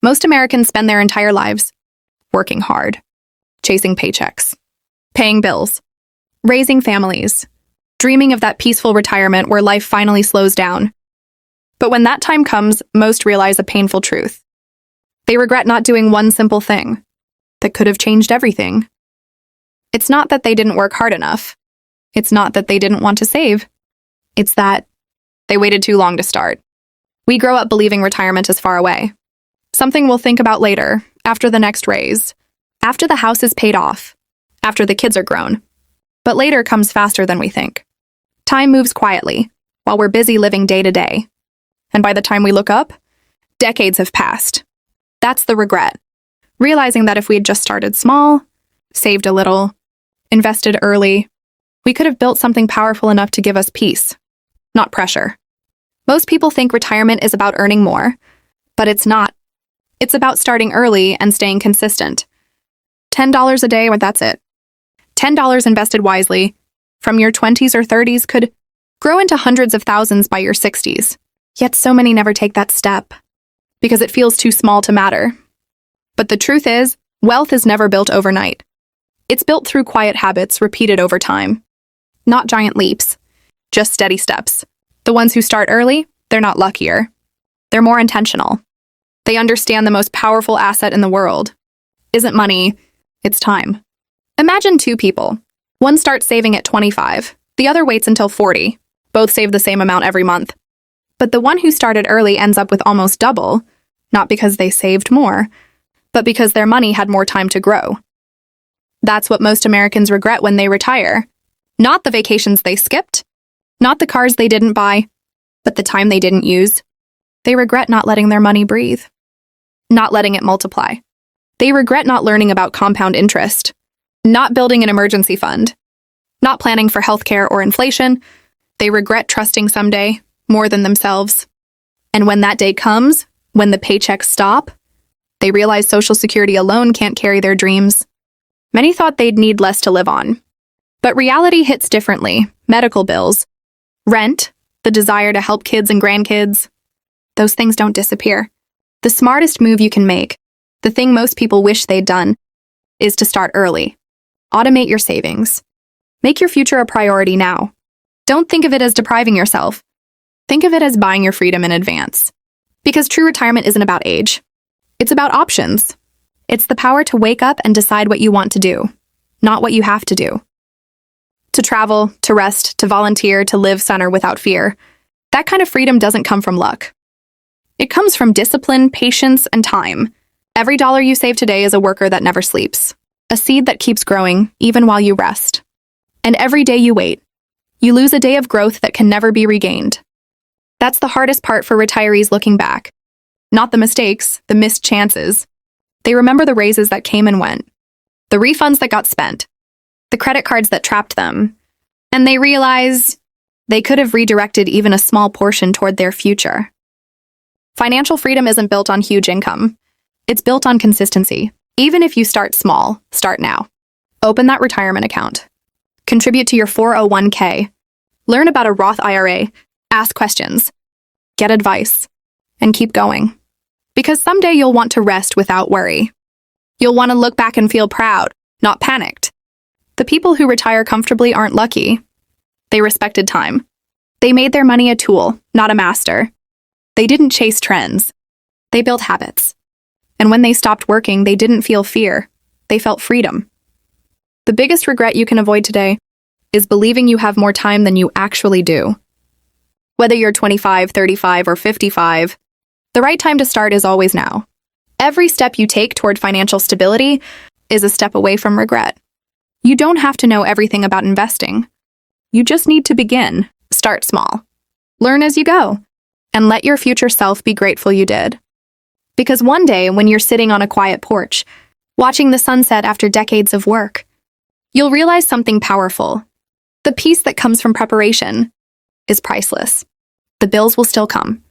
Most Americans spend their entire lives working hard, chasing paychecks, paying bills, raising families, dreaming of that peaceful retirement where life finally slows down. But when that time comes, most realize a painful truth. They regret not doing one simple thing that could have changed everything. It's not that they didn't work hard enough. It's not that they didn't want to save. It's that they waited too long to start. We grow up believing retirement is far away. Something we'll think about later, after the next raise, after the house is paid off, after the kids are grown. But later comes faster than we think. Time moves quietly, while we're busy living day to day. And by the time we look up, decades have passed. That's the regret. Realizing that if we had just started small, saved a little, invested early, we could have built something powerful enough to give us peace, not pressure. Most people think retirement is about earning more, but it's not. It's about starting early and staying consistent. $10 a day, that's it. $10 invested wisely from your 20s or 30s could grow into hundreds of thousands by your 60s. Yet so many never take that step because it feels too small to matter. But the truth is, wealth is never built overnight. It's built through quiet habits repeated over time. Not giant leaps, just steady steps. The ones who start early, they're not luckier. They're more intentional. They understand the most powerful asset in the world isn't money, it's time. Imagine two people. One starts saving at 25, the other waits until 40. Both save the same amount every month. But the one who started early ends up with almost double, not because they saved more, but because their money had more time to grow. That's what most Americans regret when they retire. Not the vacations they skipped, not the cars they didn't buy, but the time they didn't use. They regret not letting their money breathe, not letting it multiply. They regret not learning about compound interest, not building an emergency fund, not planning for healthcare or inflation. They regret trusting someday more than themselves. And when that day comes, when the paychecks stop, they realize Social Security alone can't carry their dreams. Many thought they'd need less to live on. But reality hits differently. Medical bills, rent, the desire to help kids and grandkids, those things don't disappear. The smartest move you can make, the thing most people wish they'd done, is to start early. Automate your savings. Make your future a priority now. Don't think of it as depriving yourself. Think of it as buying your freedom in advance. Because true retirement isn't about age. It's about options. It's the power to wake up and decide what you want to do, not what you have to do. To travel, to rest, to volunteer, to live center without fear. That kind of freedom doesn't come from luck. It comes from discipline, patience, and time. Every dollar you save today is a worker that never sleeps, a seed that keeps growing even while you rest. And every day you wait, you lose a day of growth that can never be regained. That's the hardest part for retirees looking back. Not the mistakes, the missed chances. They remember the raises that came and went, the refunds that got spent, the credit cards that trapped them, and they realize they could have redirected even a small portion toward their future. Financial freedom isn't built on huge income. It's built on consistency. Even if you start small, start now. Open that retirement account. Contribute to your 401k. Learn about a Roth IRA. Ask questions. Get advice. And keep going. Because someday you'll want to rest without worry. You'll want to look back and feel proud, not panicked. The people who retire comfortably aren't lucky. They respected time. They made their money a tool, not a master. They didn't chase trends. They built habits. And when they stopped working, they didn't feel fear. They felt freedom. The biggest regret you can avoid today is believing you have more time than you actually do. Whether you're 25, 35, or 55, the right time to start is always now. Every step you take toward financial stability is a step away from regret. You don't have to know everything about investing. You just need to begin. Start small. Learn as you go. And let your future self be grateful you did. Because one day, when you're sitting on a quiet porch, watching the sunset after decades of work, you'll realize something powerful. The peace that comes from preparation is priceless. The bills will still come.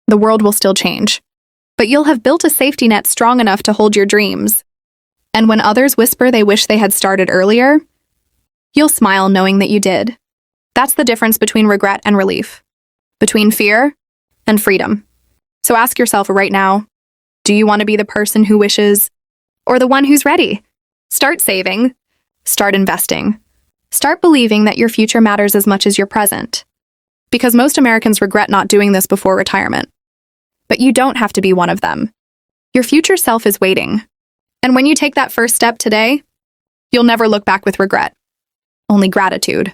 The world will still change. But you'll have built a safety net strong enough to hold your dreams. And when others whisper they wish they had started earlier, you'll smile knowing that you did. That's the difference between regret and relief. Between fear and freedom. So ask yourself right now, Do you want to be the person who wishes or the one who's ready? Start saving. Start investing. Start believing that your future matters as much as your present. Because most Americans regret not doing this before retirement. But you don't have to be one of them. Your future self is waiting. And when you take that first step today, you'll never look back with regret. Only gratitude.